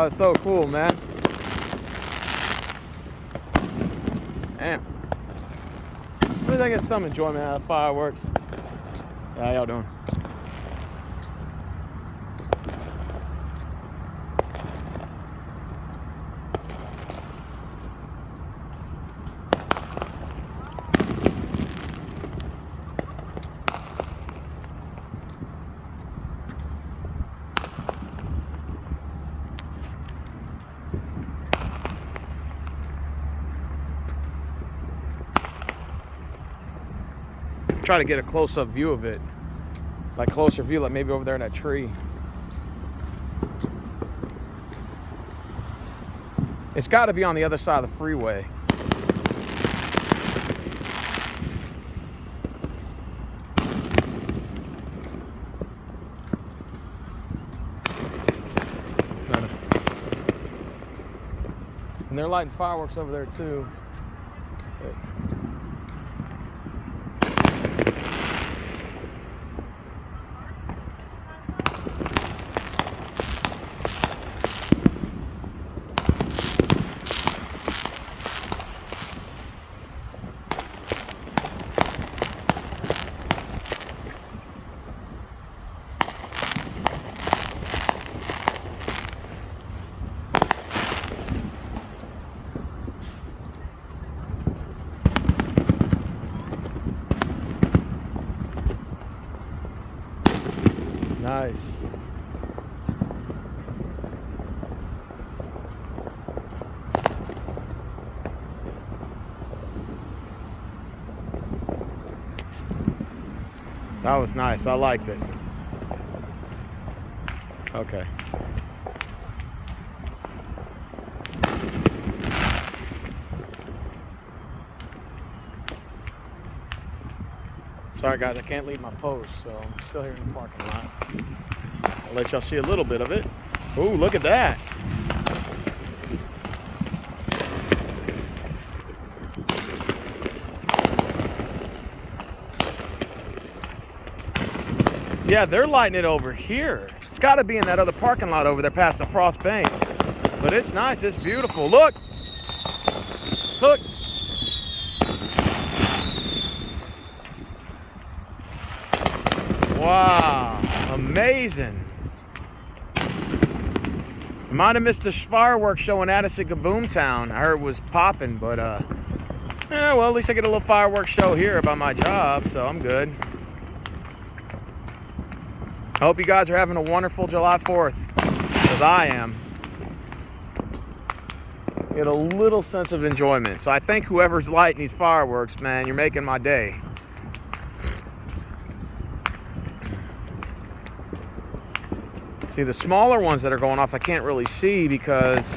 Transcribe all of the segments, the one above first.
Oh, it's so cool, man. Damn. At least I get some enjoyment out of fireworks. How y'all doing? Try to get a close-up view of it, like closer view, like maybe over there in that tree. It's got to be on the other side of the freeway. And they're lighting fireworks over there too. Nice. That was nice. I liked it. Okay. Sorry guys, I can't leave my post, so I'm still here in the parking lot. I'll let y'all see a little bit of it. Ooh, look at that. Yeah, they're lighting it over here. It's got to be in that other parking lot over there past the Frost Bank. But it's nice, it's beautiful. Look! Look! Wow, amazing. Might have missed the fireworks show in Addison Boomtown. I heard it was popping, but yeah, well, at least I get a little fireworks show here about my job, so I'm good. I hope you guys are having a wonderful July 4th, because I am. Get a little sense of enjoyment. So I thank whoever's lighting these fireworks, man. You're making my day. See, the smaller ones that are going off, I can't really see because,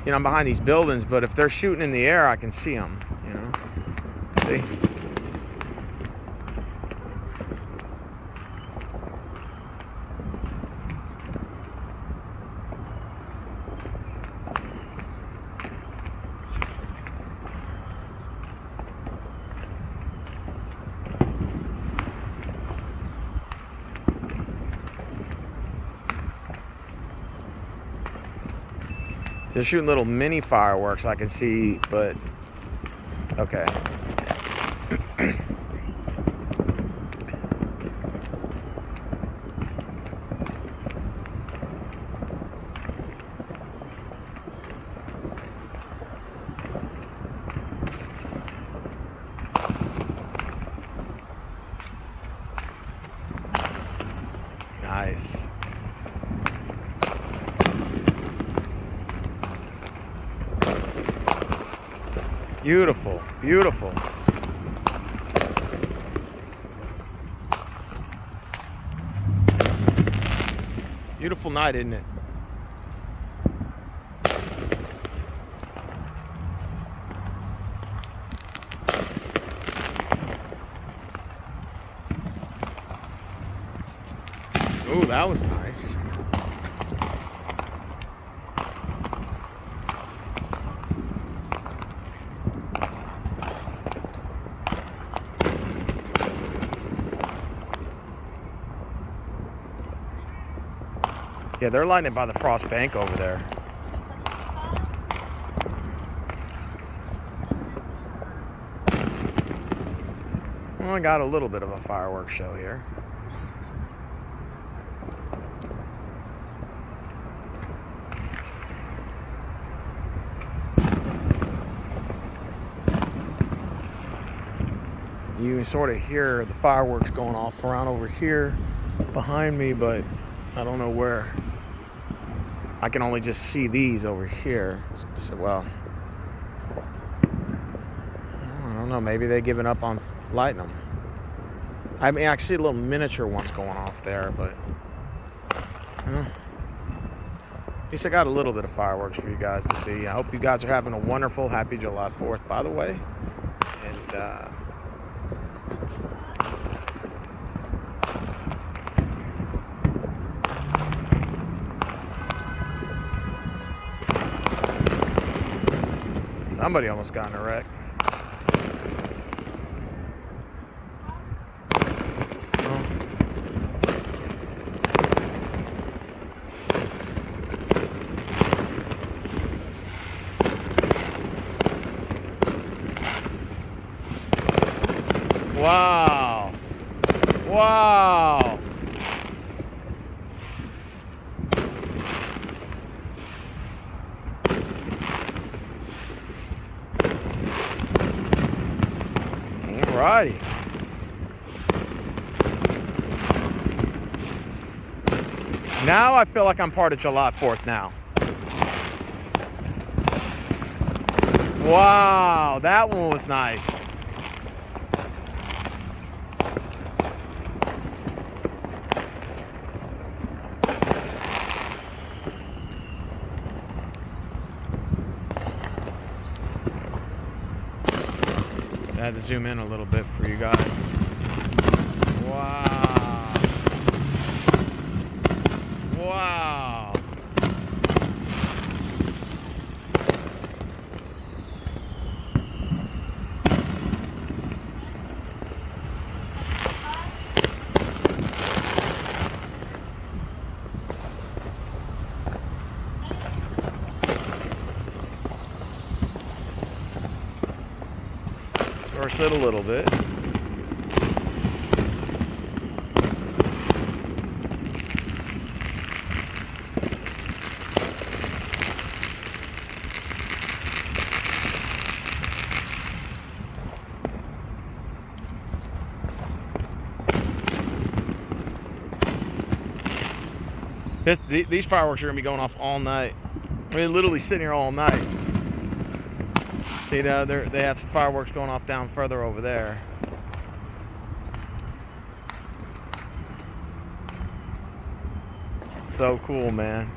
you know, I'm behind these buildings, but if they're shooting in the air, I can see them, you know. See? So they're shooting little mini fireworks I can see, but okay. Nice. Beautiful, beautiful. Beautiful night, isn't it? Ooh, that was nice. Yeah, they're lighting it by the Frost Bank over there. Well, I got a little bit of a fireworks show here. You can sort of hear the fireworks going off around over here behind me, but I don't know where. I can only just see these over here. So, well, I don't know. Maybe they've given up on lighting them. I mean, I see little miniature ones going off there, but at least I got a little bit of fireworks for you guys to see. I hope you guys are having a wonderful, happy July 4th, by the way. And somebody almost got in a wreck. Wow. Wow. Alrighty. Now I feel like I'm part of July 4th now. Wow, that one was nice. I had to zoom in a little bit for you guys. Wow. Wow. Or sit a little bit. These fireworks are gonna be going off all night. We're literally sitting here all night. See, they have fireworks going off down further over there. So cool, man.